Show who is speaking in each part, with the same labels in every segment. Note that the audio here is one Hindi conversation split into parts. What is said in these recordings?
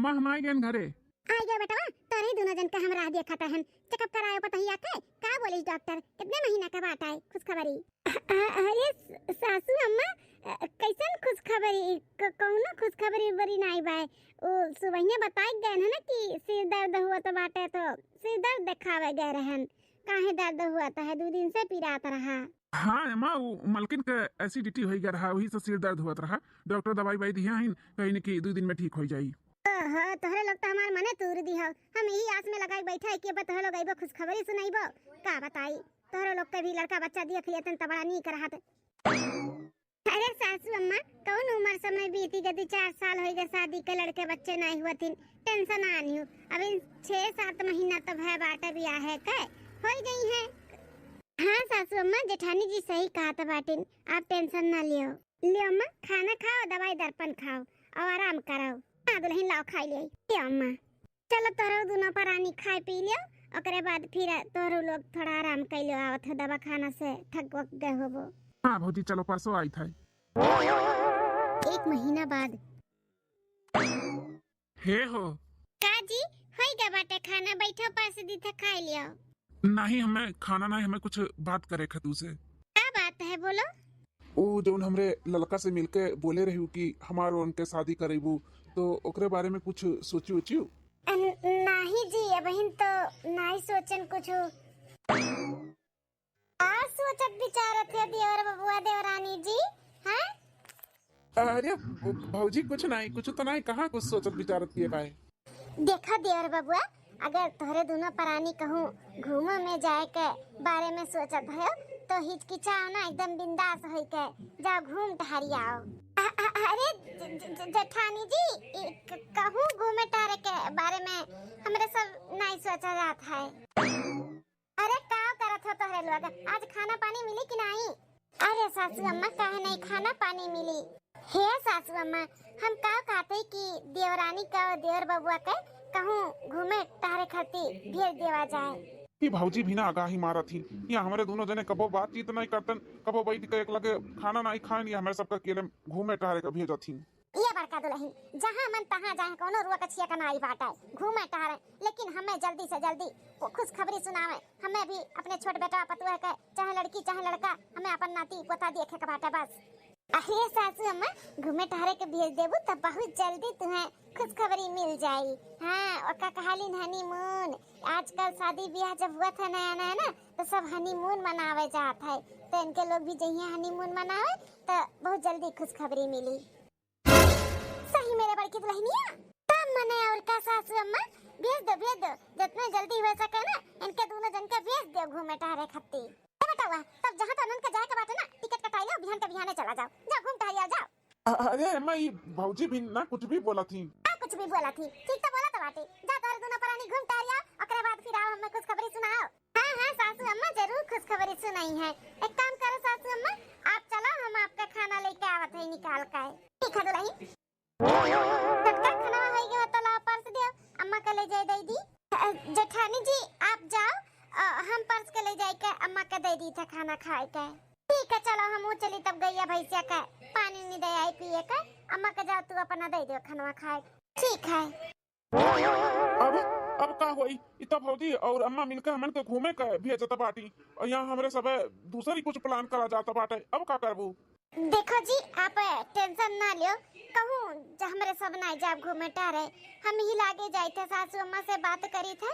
Speaker 1: अम्मा हम आ गए घरे।
Speaker 2: आ गया बेटा, तोरे दोनों जन का हमरा देखा हन चेकअप करायो पता ही आके का बोलिस डॉक्टर कितने महीना का बात है खुशखबरी। अरे सासू अम्मा कैसन खुशखबरी कौनो खुशखबरी बड़ी नहीं बाय। ओ सुबह बताई गए है ना कि सिर दर्द हुआ तो बाटे तो सिर दर्द दिखावे गए रहन। काहे दर्द हुआ था 2 दिन से पीड़ात रहा।
Speaker 1: हाँ अम्मा वो मलकिन का एसिडिटी हो गया रहा, वही से सिर दर्द हुआ रहा। डॉक्टर दवाई वाई दिया है कहीं न कि 2 दिन में ठीक हो जाई।
Speaker 2: हाँ तोहरे लोग तो हमार मने तूर दी हो। हम यही आस में लगाई बैठा है कि तोहरे लोग आइबो खुशखबरी सुनाइबो। का बताई तोहरे लोग के भी लड़का बच्चा देख लिया तन बड़ा नीक रहत। अरे सासू अम्मा कौन उम्र समय बीती गई 4 साल हो गए शादी के लड़के बच्चे नहीं हुआ थी। टेंशन आनी हो अभी 6-7 महीना तो भय बाटे भी है के हो गई है। हाँ सासू अम्मा जेठानी जी सही कहा था बाटिन, आप टेंशन ना लियो। लियो अम्मा खाना खाओ दवाई दर्पण खाओ और आराम करो। दुल्हन लाओ खाई ले अम्मा। चलो तोरो दोनों परानी खाए पी लियो ओकरे बाद फिर तोरो लोग थोड़ा आराम कर लियो। आवत हो दवा खाना से थक वक गए होबो।
Speaker 1: हाँ भौजी चलो परसों आई था।
Speaker 2: 1 महीना बाद
Speaker 1: हे हो
Speaker 2: काजी होई गया बाटे खाना बैठो पास दी था खाई लियो।
Speaker 1: नहीं हमें खाना नहीं, हमें कुछ बात करे खतू से।
Speaker 2: क्या बात है बोलो।
Speaker 1: ओ जो हमरे लड़का से मिलके बोले रही कि हमार उनके शादी करेबू तो ओकरे बारे में कुछ सोची उची।
Speaker 2: नहीं जी बहन तो नहीं सोचन कुछ। आ सोचत विचारत है देवर बबुआ देवरानी जी। हैं
Speaker 1: अरे भौजी कुछ नहीं, कुछ तो नहीं, कहाँ कुछ सोचत विचारत किए काहे।
Speaker 2: देखा देवर बबुआ अगर तोहरे दोनों परानी कहूँ घूमो में जाए के बारे में सोचत है तो हिचकिचाओ ना, एकदम बिंदास होई के जाओ घूम टहरी आओ। अरे जेठानी जी कहूँ घूमे टहरे के बारे में हमरे सब नहीं सोचा जात है। अरे का करत हो तोहरे लोग, आज खाना पानी मिली कि नहीं। अरे सासू अम्मा काहे नहीं खाना पानी मिली। हे सासू अम्मा हम का कहते कि देवरानी का देवर बबुआ के कहूँ घूमे टहरे खाती भेज देवा जाए।
Speaker 1: ये भौजी भी ना आगाही मारा थी या हमारे दोनों जने कबो बातचीत नहीं करतन, कबो बैठ के एक लगे खाना नहीं खान या हमारे सबका केले घूमे टहरे का भेजा थी।
Speaker 2: ये बड़का दुल्हन जहाँ मन तहाँ जाए कोनो रुआ कछिया का नाई बाटा घूमे टहरे, लेकिन हमें जल्दी से जल्दी खुश खबरी सुनावे। हमें भी अपने छोटे बेटा पतुआ के चाहे लड़की चाहे लड़का हमें अपन नाती पोता देखे का बाटा बस। अरे सासू अम्मा घूमे टहरे के भेज देबू तब बहुत जल्दी तुम्हें खुश खबरी मिल जाई। हाँ और का कहालिन हनीमून, आजकल शादी ब्याह जब हुआ था नया नया ना तो सब हनीमून मनावे जात है, तो इनके लोग भी जहिया हनीमून मनावे तो बहुत जल्दी खुश खबरी मिली। सही मेरे बड़की दुल्हनिया तब मने और का सासू अम्मा भेज दो जितना जल्दी हो सके ना इनके दोनों जन के भेज दो घूमे टहरे खत्ती। बतावा तब जहाँ तक उनके जाए के बाटे ना टिकट कटाई लो, बिहान के बिहाने चला जाओ, जाओ घूम टहरी जाओ।
Speaker 1: अरे अम्मा ये भौजी भी ना कुछ भी बोला थी।
Speaker 2: कुछ भी बोला थी ठीक तो बोला तो बाटे। जा तोरे दोनों परानी घूम टहरी आओ ओकरे बाद फिर आओ हमें खुश खबरी सुनाओ। हाँ सासू अम्मा जरूर खुश खबरी सुनाई है। एक काम करो सासू अम्मा आप चलो हम आपका खाना लेके आवत है निकाल के। ठीक है दुल्हन टटका खाना हो गया तो ला पर्स दियो अम्मा के ले जाए दे दी। जेठानी जी आप जाओ हम पर्स के ले जाए के अम्मा के दे दी था खाना खाए के। ठीक है चलो हम चली तब गैया भैंसिया के पानी नहीं दे आई पिए के अम्मा के जाओ तू अपना दे दियो खाना खाए। ठीक है
Speaker 1: अब का होई इतना भौजी और अम्मा मिलकर हमन के घूमे के भेजत बाटी और यहाँ हमरे सब दूसरी कुछ प्लान करा जाता बाटे। अब का करबू।
Speaker 2: देखो जी आप टेंशन ना लियो, कहूँ हमारे सब नहीं जाब घूमे टहरे हम ही लागे जाए थे सासू अम्मा से बात करी थे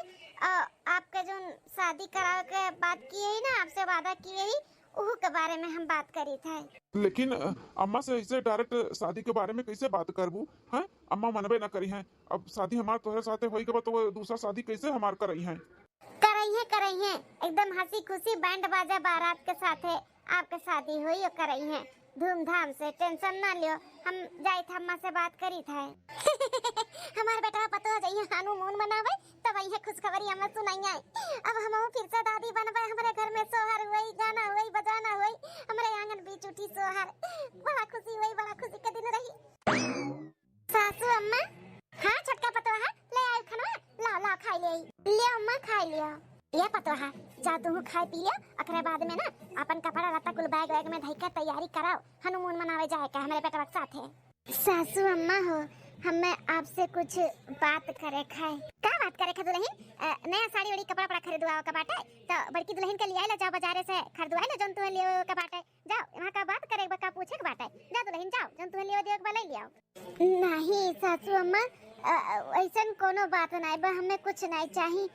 Speaker 2: आपके जो शादी करावे के बात किए ही ना आपसे वादा किए ही उहू के बारे में हम बात करी थे।
Speaker 1: लेकिन अम्मा से ऐसे डायरेक्ट शादी के बारे में कैसे बात करबू। हैं अम्मा मनबे ना करी हैं, अब शादी हमार तोहरे साथे होई के तो दूसरा शादी कैसे हमार करई हैं।
Speaker 2: करई है एकदम हंसी खुशी बैंड बाजा बारात के साथ है आपके शादी हुई और करई है धूमधाम से। टेंशन ना लियो हम जाए थे अम्मा से बात करी थे। हमारे बेटा पतो जाइए हनुमान मनावे तब ये खुशखबरी हमें सुनाई है। अब हम फिर से दादी बनबे, हमारे घर में सोहर हुई गाना हुई बजाना हुई, हमारे आंगन बीच उठी सोहर, बड़ा खुशी हुई, बड़ा खुशी के दिन रही। सासू अम्मा हाँ छोटका पतो है ले आयो खाना लाओ लाओ खाई ले अम्मा खाई लियो। ये पतो है जा तू खाए पी लियो अकरे बाद में ना अपन कपड़ा लत्ता कुल बैग वैग में धई के तैयारी कराओ हनुमान मनावे जाए का हमारे बेटा के साथ है। सासू अम्मा हो, हमें आपसे कुछ बात करे खाए। का बात करे खा दुल्हन? नया साड़ी वाड़ी कपड़ा पड़ा खरीदवा का बाटे, तो बड़की दुल्हन के लिए आइला, जाओ बाजारे से खरीदवा ले जौन तुहे लिए का बाटे। जाओ वहां का बात करे का पूछे के बाटे। जा दुल्हन जाओ, जौन तुहे लिए देख बा ले लियो। नहीं सासू अम्मा, ऐसन कोनो बात नहीं बा, हमें कुछ नहीं चाहिए।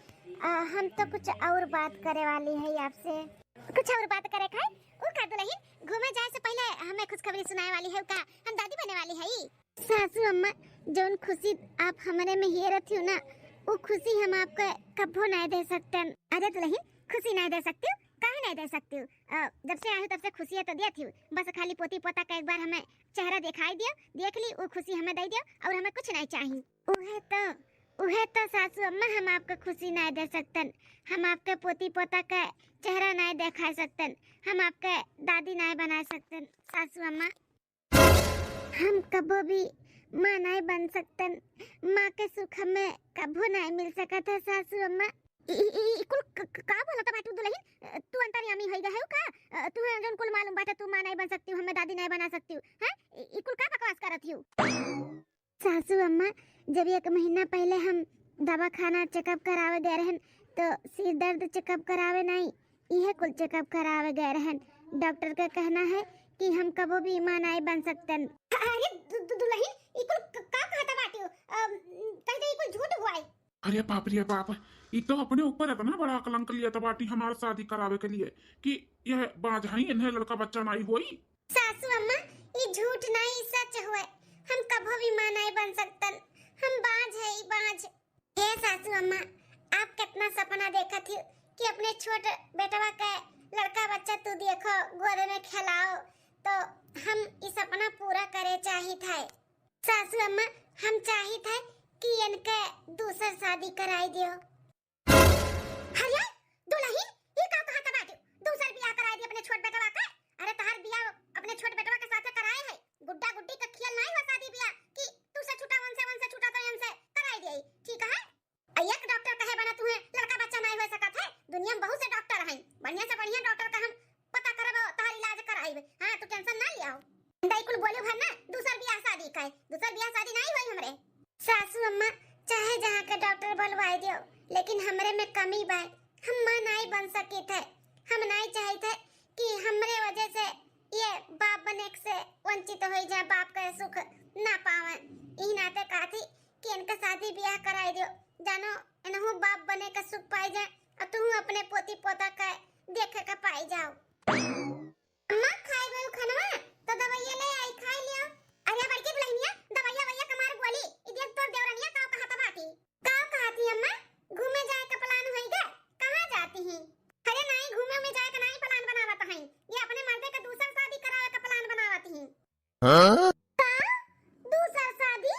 Speaker 2: हम तो कुछ और बात करे वाली है आपसे। कुछ और बात करे खाए? उ का दुल्हन घूमे जाए से पहले हमें खुशखबरी सुनाए वाली है का? हम दादी बने वाली है। सासू अम्मा, जौन खुशी आप हमारे में ही रहती हो ना, वो खुशी हम आपको कभी नहीं दे सकते। अरे दुल्हन, खुशी नहीं दे सकती हूँ? काहे नहीं दे सकती हूँ? जब से आई हूँ तब से खुशी तो दिया थी, बस खाली पोती पोता का एक बार हमें चेहरा दिखाई दिया, देख ली, वो खुशी हमें दे दिया और हमें कुछ नहीं चाहिए। उहे तो सासू अम्मा, हम आपको खुशी नहीं दे सकते, हम आपके पोती पोता का चेहरा नहीं दिखा सकते, हम आपके दादी नहीं बना सकते। सासू अम्मा, हम कबो भी माँ नहीं बन सकते, माँ के सुख हमें कबो नहीं मिल सका था। सासू अम्मा कुल का बोलता बाटू दुल्हन? तू अंतर्यामी होई गए हो का? तू जन कुल मालूम बाटे तू माँ नहीं बन सकती, हमें दादी नहीं बना सकती हैं? ई कुल का बकवास करत हो? सासू अम्मा, जब 1 महीना पहले हम दवा खाना चेकअप करावे गए रहन, तो सिर दर्द चेकअप करावे नहीं, यह कुल चेकअप करावे गए रहन। डॉक्टर का कहना है कि हम कबो भी माँ नहीं बन सकते। अरे दुल्हन, ई कुल का कहता बाटू? कहीं कुल झूठ हुआ है।
Speaker 1: अरे बाप रे बाप, ये तो अपने ऊपर इतना बड़ा कलंक लिया था बाटी हमारे शादी करावे के लिए कि यह बाज है, इन्हें लड़का बच्चा नहीं हुई।
Speaker 2: सासू अम्मा, ये झूठ नहीं सच हुए, हम कभी भी मां नहीं बन सकतन, हम बाज है बाज। हे सासू अम्मा, आप कितना सपना देखा थी कि अपने छोटे बेटवा का लड़का बच्चा तू देखो, गोद में खिलाओ, तो हम इस सपना पूरा करे चाहिए था। सासू अम्मा, हम चाहिए था कि इनके दूसर शादी कराई दियो। हरिया दुल्हन, ये का कहा था बाटू? दूसर बियाह कराई दी अपने छोटे बेटवा का? अरे तहार बियाह अपने छोटे बेटवा के साथ कराए है, गुड्डा गुड्डी का खेल नहीं हुआ शादी बियाह कि तू से छूटा वन से छूटा तो इनसे कराई दी, ठीक है? एक डॉक्टर कहे बना तुम्हें लड़का बच्चा नहीं हो सकत है, दुनिया में बहुत से डॉक्टर हैं, बढ़िया से बढ़िया डॉक्टर का हम पता करब, तहार इलाज कराइब। हां तू टेंशन ना लियाओ। दाई कुल बोलियो है ना, दूसर बियाह शादी का है, दूसर बियाह शादी नहीं हुई हमरे। सासू अम्मा, चाहे जहां का डॉक्टर बुलवाई दियो, लेकिन हमरे में कमी बा, हम मां नहीं बन सके थे, हम नहीं चाहते कि हमरे वजह से ये बाप बने से वंचित हो जाए, बाप का सुख ना पावे। ई नाते कहती कि इनका शादी ब्याह कराई दियो, जानो इनहु बाप बने का सुख पाई जाए और तू अपने पोती पोता का देखे का पाई जाओ। अम्मा खाई गयो खाना तो दवाइयां ले आई, खाई लियो। अरे बड़की दुल्हनिया, दवाइयां वैया कमार गोली इधर तोड़ देवरनिया का कहा बाटी? का कहती अम्मा? घूमे जाए का प्लान होई गए, कहां जाती हैं? अरे नहीं, घूमे में जाए का नहीं प्लान बनावत हैं, ये अपने मर्दे का दूसर शादी करावे का प्लान बनावत हैं। हां का दूसर शादी?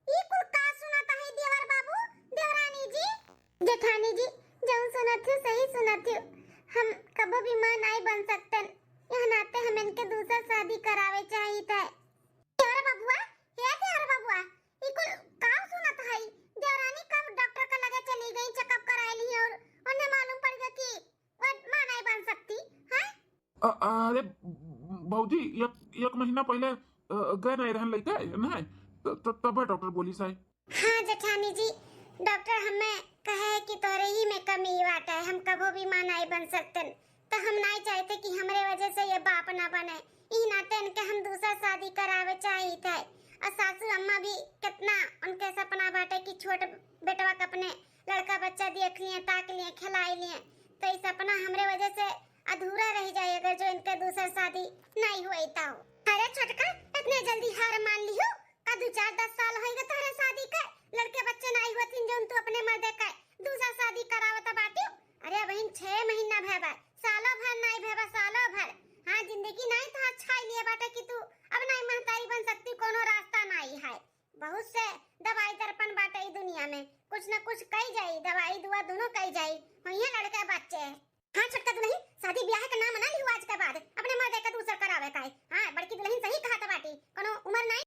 Speaker 2: ई कुल का सुनाता है देवर बाबू, देवरानी जी, जेठानी जी? जो सुनत हो सही सुनत हो, हम कबो भी मां नहीं बन सकते, यह नाते हम इनके दूसर शादी करावे चाहिए थे। देवर बाबूआ, हे देवर बाबूआ, ई कुल का सुनत है? देवरानी कब डॉक्टर का लगे चली गई, चेकअप कराई ली और उन्हें मालूम पड़ गया कि वो मां नहीं बन सकती है।
Speaker 1: अरे भौजी, एक महीना पहले गए नहीं रहन लइका नहीं, तब डॉक्टर बोली साहब।
Speaker 2: हाँ जेठानी जी, डॉक्टर हमें कहे कि तोरे ही में कमी बाटा है, हम कबो भी मां नहीं बन सकते, तो हम नहीं चाहते कि हमरे वजह से ये बाप ना बने, ई नाते इनके हम दूसरा शादी करावे चाहिए थे। और सासू अम्मा भी कितना उनके सपना बाटे कि छोटे बेटवा का अपने लड़का बच्चा देख लिए, ताक लिए, खिलाई लिए, तो ये सपना हमरे वजह से अधूरा रह जाएगा जो इनके दूसरा शादी नहीं हुई तो। अरे छोटका, इतने जल्दी हार मान लियो का? 2-4-10 साल होएगा तोरे शादी के, लड़के बच्चे नहीं होतिन जो तू अपने मर्दे का दूसरा शादी करावत बाटी। अरे बहन 6 महीना भेबा, सालों भर नहीं भेबा, सालों भर। हां जिंदगी नहीं तो अच्छा ही लिए बाटे कि तू अब नहीं महतारी बन सकती, कोनो रास्ता नहीं है। बहुत से दवाई दर्पण बाटे ई दुनिया में, कुछ न कुछ कई जाई, दवाई दुआ दोनों कई जाई, होइए लड़के बच्चे। हाँ छोटका दुल्हन, शादी ब्याह का नाम ना लियो आज के बाद, अपने मर्दे का दूसर करावे का है। हाँ बड़की दुल्हन सही कहा था बाटी, कोनो उम्र नहीं